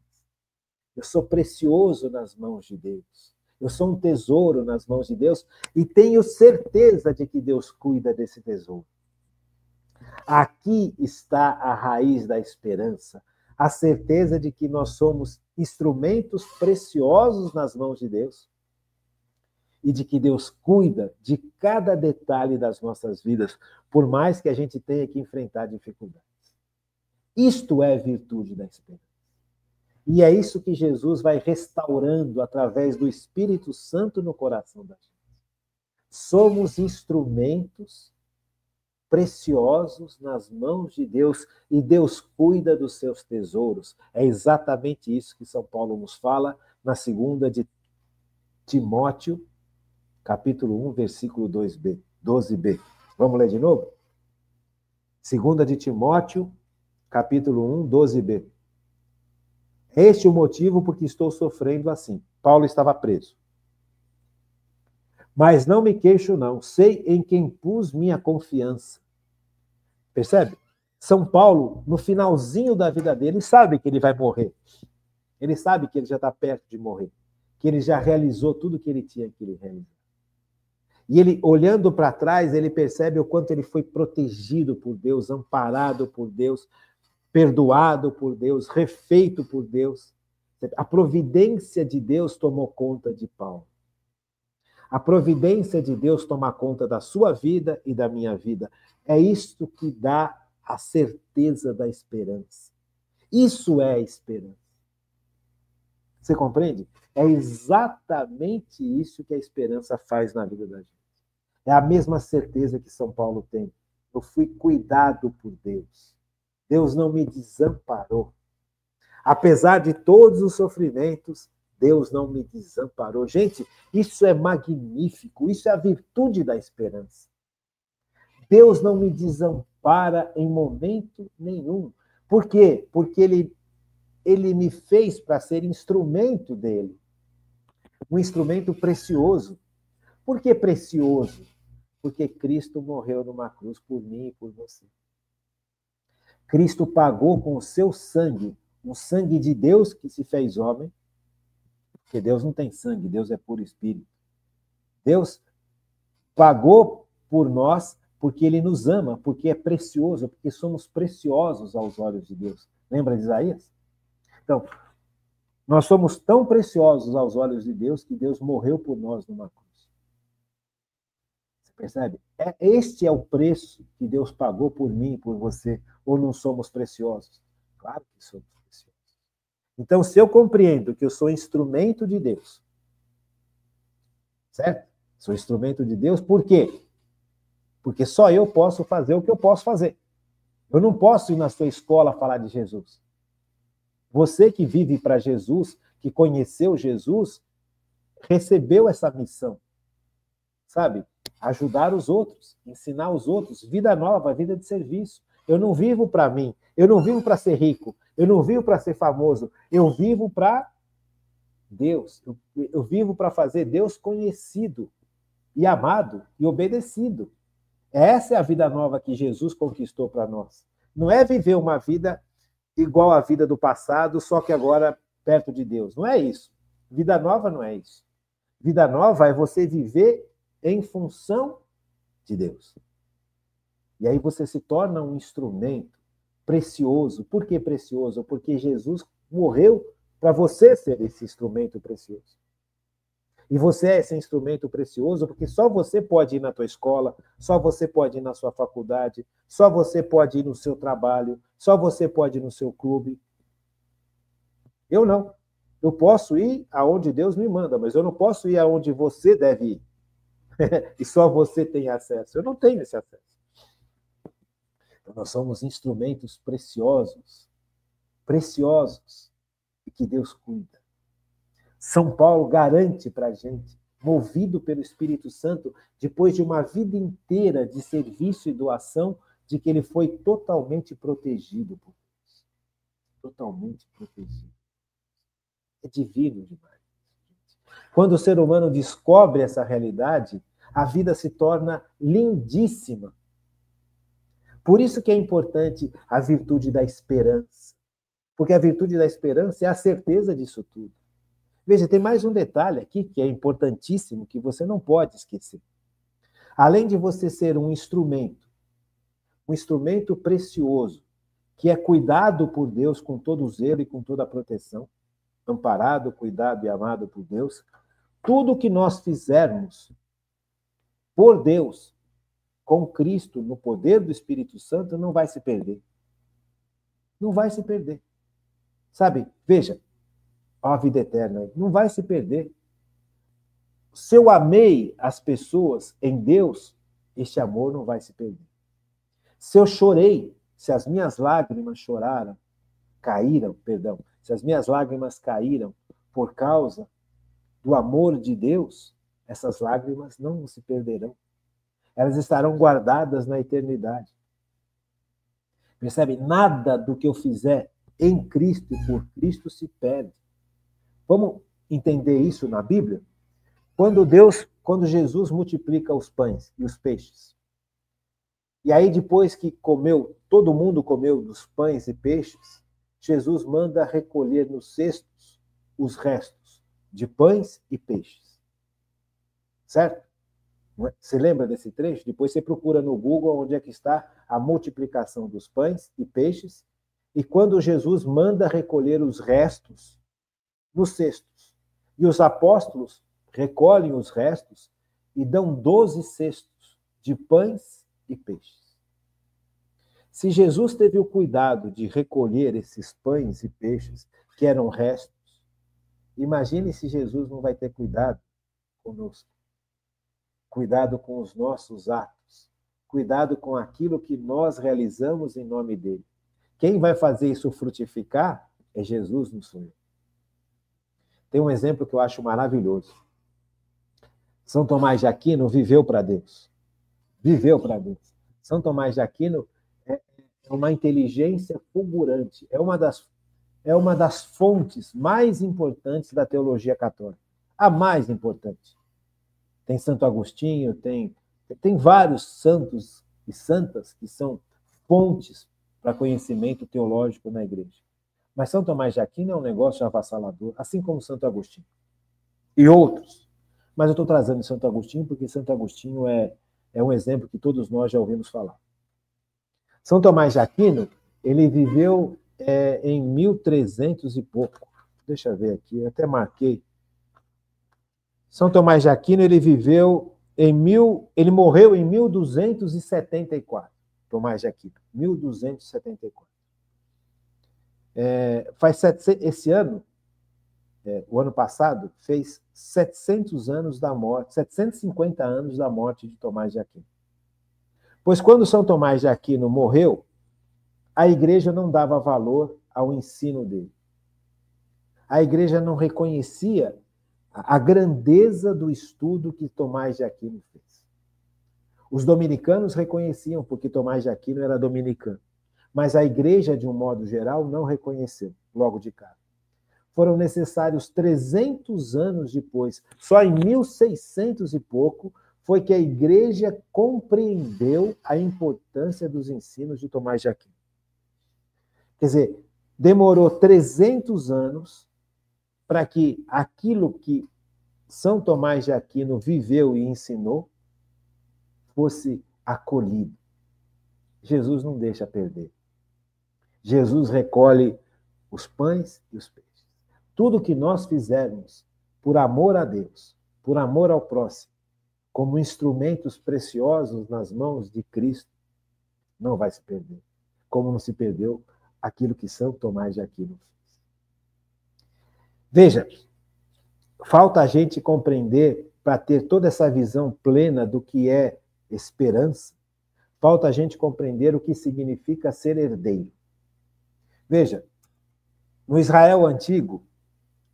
Eu sou precioso nas mãos de Deus. Eu sou um tesouro nas mãos de Deus e tenho certeza de que Deus cuida desse tesouro. Aqui está a raiz da esperança, a certeza de que nós somos instrumentos preciosos nas mãos de Deus e de que Deus cuida de cada detalhe das nossas vidas, por mais que a gente tenha que enfrentar dificuldades. Isto é virtude da esperança. E é isso que Jesus vai restaurando através do Espírito Santo no coração da gente. Somos instrumentos preciosos nas mãos de Deus e Deus cuida dos seus tesouros. É exatamente isso que São Paulo nos fala na 2 de Timóteo, capítulo 1, versículo 12b. Vamos ler de novo? 2 de Timóteo, capítulo 1, 12b. Este é o motivo por que estou sofrendo assim. Paulo estava preso. Mas não me queixo, não. Sei em quem pus minha confiança. Percebe? São Paulo, no finalzinho da vida dele, ele sabe que ele vai morrer. Ele sabe que ele já está perto de morrer. Que ele já realizou tudo que ele tinha que realizar. E ele, olhando para trás, ele percebe o quanto ele foi protegido por Deus, amparado por Deus, perdoado por Deus, refeito por Deus. A providência de Deus tomou conta de Paulo. A providência de Deus toma conta da sua vida e da minha vida. É isto que dá a certeza da esperança. Isso é a esperança. Você compreende? É exatamente isso que a esperança faz na vida da gente. É a mesma certeza que São Paulo tem. Eu fui cuidado por Deus. Deus não me desamparou. Apesar de todos os sofrimentos, Deus não me desamparou. Gente, isso é magnífico. Isso é a virtude da esperança. Deus não me desampara em momento nenhum. Por quê? Porque ele me fez para ser instrumento dele. Um instrumento precioso. Por que precioso? Porque Cristo morreu numa cruz por mim e por você. Cristo pagou com o seu sangue, o sangue de Deus que se fez homem, porque Deus não tem sangue, Deus é puro espírito. Deus pagou por nós porque ele nos ama, porque é precioso, porque somos preciosos aos olhos de Deus. Lembra de Isaías? Então, nós somos tão preciosos aos olhos de Deus que Deus morreu por nós numa cruz. Você percebe? Este é o preço que Deus pagou por mim e por você. Ou não somos preciosos? Claro que somos preciosos. Então, se eu compreendo que eu sou instrumento de Deus, certo? Sou instrumento de Deus, por quê? Porque só eu posso fazer o que eu posso fazer. Eu não posso ir na sua escola falar de Jesus. Você que vive para Jesus, que conheceu Jesus, recebeu essa missão. Sabe? ajudar os outros, ensinar os outros, vida nova, vida de serviço. Eu não vivo para mim, eu não vivo para ser rico, eu não vivo para ser famoso, eu vivo para Deus. Eu vivo para fazer Deus conhecido e amado e obedecido. Essa é a vida nova que Jesus conquistou para nós. Não é viver uma vida igual à vida do passado, só que agora perto de Deus. Não é isso. Vida nova não é isso. Vida nova é você viver em função de Deus. E aí você se torna um instrumento precioso. Por que precioso? Porque Jesus morreu para você ser esse instrumento precioso. E você é esse instrumento precioso porque só você pode ir na tua escola, só você pode ir na sua faculdade, só você pode ir no seu trabalho, só você pode ir no seu clube. Eu não. Eu posso ir aonde Deus me manda, mas eu não posso ir aonde você deve ir. E só você tem acesso. Eu não tenho esse acesso. Então, nós somos instrumentos preciosos, preciosos, e que Deus cuida. São Paulo garante para a gente, movido pelo Espírito Santo, depois de uma vida inteira de serviço e doação, de que ele foi totalmente protegido por Deus. Totalmente protegido. É divino demais. Quando o ser humano descobre essa realidade, a vida se torna lindíssima. Por isso que é importante a virtude da esperança. Porque a virtude da esperança é a certeza disso tudo. Veja, tem mais um detalhe aqui que é importantíssimo, que você não pode esquecer. Além de você ser um instrumento precioso, que é cuidado por Deus com todo o zelo e com toda a proteção, amparado, cuidado e amado por Deus, tudo que nós fizermos por Deus, com Cristo, no poder do Espírito Santo, não vai se perder. Não vai se perder. Sabe, veja, a vida eterna não vai se perder. Se eu amei as pessoas em Deus, este amor não vai se perder. Se eu chorei, se as minhas lágrimas se as minhas lágrimas caíram por causa do amor de Deus, essas lágrimas não se perderão. Elas estarão guardadas na eternidade. Percebe? Nada do que eu fizer em Cristo e por Cristo se perde. Vamos entender isso na Bíblia? Quando Jesus multiplica os pães e os peixes, e aí depois que todo mundo comeu dos pães e peixes, Jesus manda recolher nos cestos os restos de pães e peixes. Certo? Você lembra desse trecho? Depois você procura no Google onde é que está a multiplicação dos pães e peixes, e quando Jesus manda recolher os restos nos cestos. E os apóstolos recolhem os restos e dão 12 cestos de pães e peixes. Se Jesus teve o cuidado de recolher esses pães e peixes, que eram restos, imagine se Jesus não vai ter cuidado conosco. Cuidado com os nossos atos. Cuidado com aquilo que nós realizamos em nome dele. Quem vai fazer isso frutificar é Jesus, não sou eu. Tem um exemplo que eu acho maravilhoso. São Tomás de Aquino viveu para Deus. Viveu para Deus. São Tomás de Aquino é uma inteligência fulgurante. É uma das fontes mais importantes da teologia católica. A mais importante. Tem Santo Agostinho, tem vários santos e santas que são fontes para conhecimento teológico na igreja. Mas São Tomás de Aquino é um negócio avassalador, assim como Santo Agostinho. E outros. Mas eu estou trazendo Santo Agostinho porque Santo Agostinho é um exemplo que todos nós já ouvimos falar. São Tomás de Aquino, ele viveu em 1300 e pouco. Deixa eu ver aqui, eu até marquei. São Tomás de Aquino, ele morreu em 1274. Tomás de Aquino, 1274. Esse ano, o ano passado, fez 700 anos da morte, 750 anos da morte de Tomás de Aquino. Pois quando São Tomás de Aquino morreu, a igreja não dava valor ao ensino dele. A igreja não reconhecia a grandeza do estudo que Tomás de Aquino fez. Os dominicanos reconheciam, porque Tomás de Aquino era dominicano. Mas a igreja, de um modo geral, não reconheceu logo de cara. Foram necessários 300 anos depois, só em 1600 e pouco, foi que a igreja compreendeu a importância dos ensinos de Tomás de Aquino. Quer dizer, demorou 300 anos para que aquilo que São Tomás de Aquino viveu e ensinou fosse acolhido. Jesus não deixa perder. Jesus recolhe os pães e os peixes. Tudo que nós fizermos por amor a Deus, por amor ao próximo, como instrumentos preciosos nas mãos de Cristo, não vai se perder. Como não se perdeu aquilo que São Tomás de Aquino fez. Veja, falta a gente compreender, para ter toda essa visão plena do que é esperança, falta a gente compreender o que significa ser herdeiro. Veja, no Israel antigo,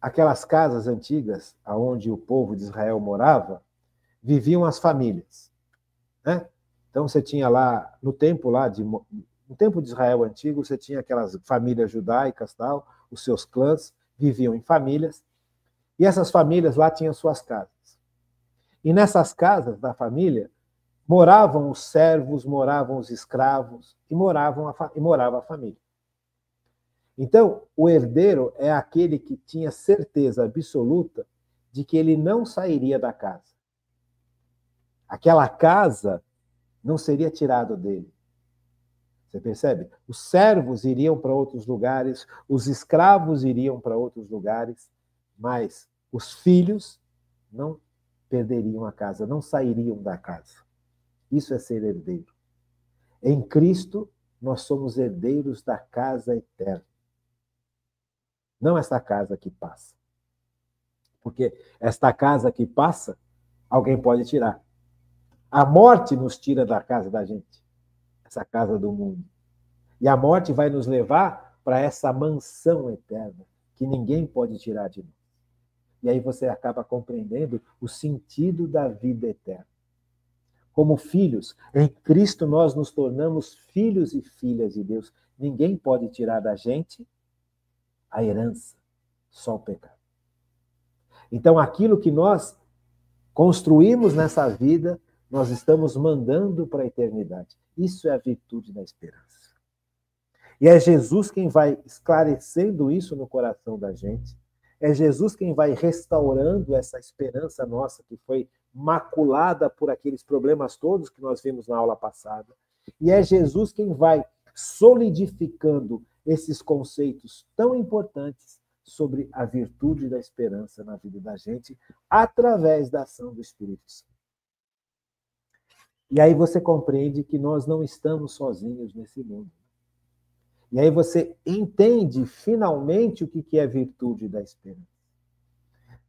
aquelas casas antigas onde o povo de Israel morava, viviam as famílias, né? Então você tinha lá, no tempo de Israel antigo, você tinha aquelas famílias judaicas, tal, os seus clãs viviam em famílias, e essas famílias lá tinham suas casas. E nessas casas da família, moravam os servos, moravam os escravos, e morava a família. Então, o herdeiro é aquele que tinha certeza absoluta de que ele não sairia da casa. Aquela casa não seria tirada dele. Você percebe? Os servos iriam para outros lugares, os escravos iriam para outros lugares, mas os filhos não perderiam a casa, não sairiam da casa. Isso é ser herdeiro. Em Cristo, nós somos herdeiros da casa eterna. Não esta casa que passa. Porque esta casa que passa, alguém pode tirar. A morte nos tira da casa da gente, essa casa do mundo. E a morte vai nos levar para essa mansão eterna, que ninguém pode tirar de nós. E aí você acaba compreendendo o sentido da vida eterna. Como filhos, em Cristo nós nos tornamos filhos e filhas de Deus. Ninguém pode tirar da gente a herança, só o pecado. Então, aquilo que nós construímos nessa vida, nós estamos mandando para a eternidade. Isso é a virtude da esperança. E é Jesus quem vai esclarecendo isso no coração da gente. É Jesus quem vai restaurando essa esperança nossa que foi maculada por aqueles problemas todos que nós vimos na aula passada. E é Jesus quem vai solidificando esses conceitos tão importantes sobre a virtude da esperança na vida da gente, através da ação do Espírito Santo. E aí você compreende que nós não estamos sozinhos nesse mundo. E aí você entende finalmente o que é virtude da esperança.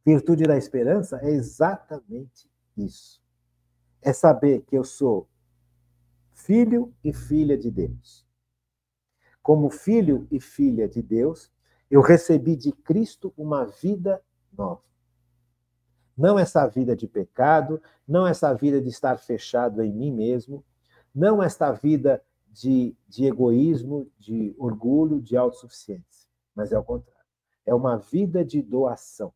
Virtude da esperança é exatamente isso. É saber que eu sou filho e filha de Deus. Como filho e filha de Deus, eu recebi de Cristo uma vida nova. Não essa vida de pecado, não essa vida de estar fechado em mim mesmo, não esta vida de egoísmo, de orgulho, de autossuficiência, mas é o contrário. É uma vida de doação.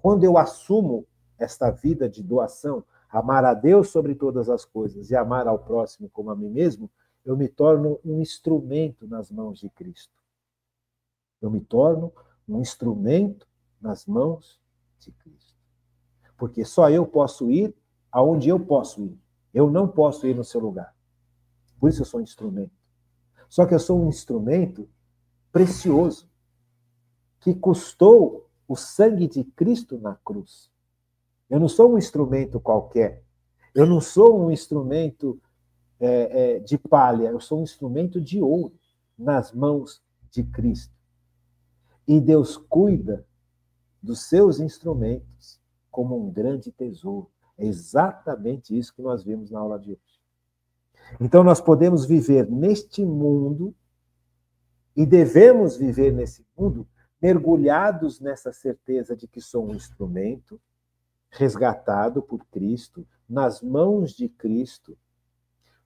Quando eu assumo esta vida de doação, amar a Deus sobre todas as coisas e amar ao próximo como a mim mesmo, eu me torno um instrumento nas mãos de Cristo. Eu me torno um instrumento nas mãos de Cristo. Porque só eu posso ir aonde eu posso ir. Eu não posso ir no seu lugar. Por isso eu sou um instrumento. Só que eu sou um instrumento precioso, que custou o sangue de Cristo na cruz. Eu não sou um instrumento qualquer. Eu não sou um instrumento de palha. Eu sou um instrumento de ouro nas mãos de Cristo. E Deus cuida dos seus instrumentos como um grande tesouro. É exatamente isso que nós vimos na aula de hoje. Então, nós podemos viver neste mundo e devemos viver nesse mundo mergulhados nessa certeza de que sou um instrumento resgatado por Cristo, nas mãos de Cristo,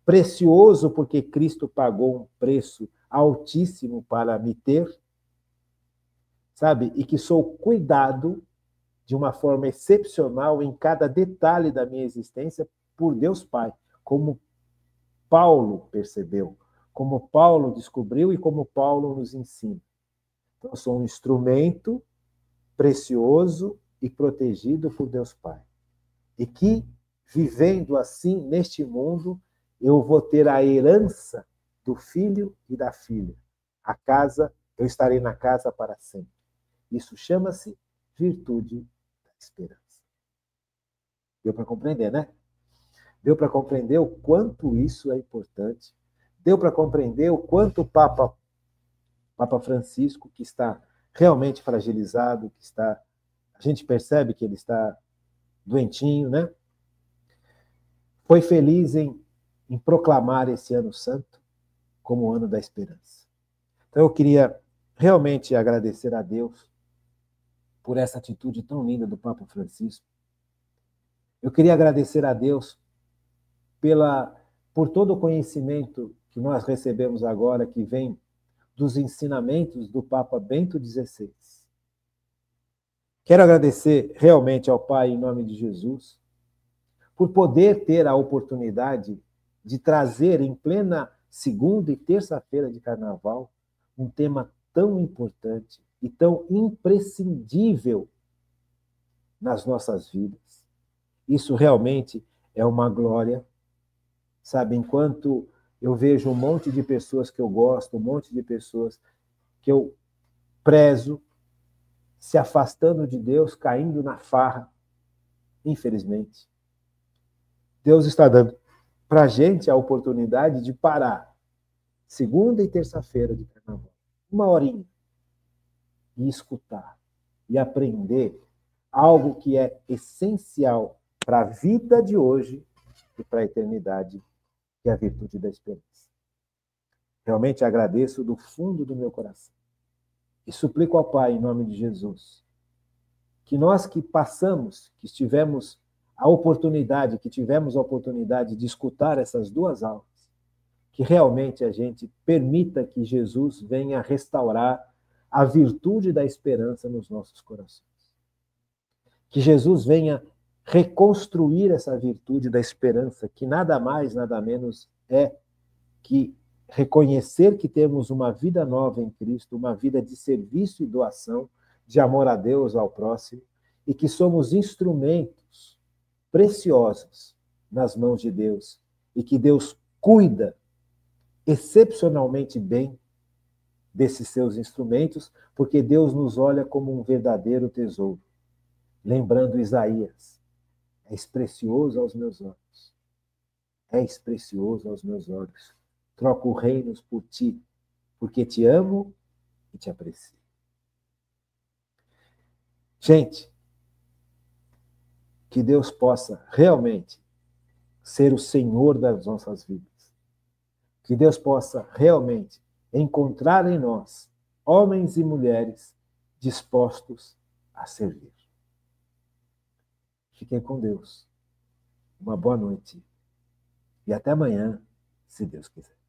precioso porque Cristo pagou um preço altíssimo para me ter, sabe? E que sou cuidado de uma forma excepcional em cada detalhe da minha existência por Deus Pai, como Paulo percebeu, como Paulo descobriu e como Paulo nos ensina. Então, eu sou um instrumento precioso e protegido por Deus Pai. E que, vivendo assim neste mundo, eu vou ter a herança do filho e da filha. A casa, eu estarei na casa para sempre. Isso chama-se virtude da esperança. Deu para compreender, né? Deu para compreender o quanto isso é importante. Deu para compreender o quanto o Papa Francisco, que está realmente fragilizado, a gente percebe que ele está doentinho, né? Foi feliz em proclamar esse ano santo como o ano da esperança. Então eu queria realmente agradecer a Deus por essa atitude tão linda do Papa Francisco. Eu queria agradecer a Deus por todo o conhecimento que nós recebemos agora, que vem dos ensinamentos do Papa Bento XVI. Quero agradecer realmente ao Pai, em nome de Jesus, por poder ter a oportunidade de trazer em plena segunda e terça-feira de carnaval um tema tão importante e tão imprescindível nas nossas vidas. Isso realmente é uma glória, sabe? Enquanto eu vejo um monte de pessoas que eu gosto, um monte de pessoas que eu prezo, se afastando de Deus, caindo na farra, infelizmente. Deus está dando para a gente a oportunidade de parar, segunda e terça-feira de carnaval, uma horinha, e escutar, e aprender algo que é essencial para a vida de hoje e para a eternidade, que é a virtude da esperança. Realmente agradeço do fundo do meu coração e suplico ao Pai, em nome de Jesus, que nós que passamos, que tivemos a oportunidade de escutar essas duas aulas, que realmente a gente permita que Jesus venha restaurar a virtude da esperança nos nossos corações. Que Jesus venha reconstruir essa virtude da esperança, que nada mais, nada menos é que reconhecer que temos uma vida nova em Cristo, uma vida de serviço e doação, de amor a Deus, ao próximo, e que somos instrumentos preciosos nas mãos de Deus, e que Deus cuida excepcionalmente bem desses seus instrumentos, porque Deus nos olha como um verdadeiro tesouro. Lembrando Isaías, és precioso aos meus olhos, és precioso aos meus olhos. Troco reinos por ti, porque te amo e te aprecio. Gente, que Deus possa realmente ser o Senhor das nossas vidas. Que Deus possa realmente encontrar em nós homens e mulheres dispostos a servir. Fiquem com Deus. Uma boa noite. E até amanhã, se Deus quiser.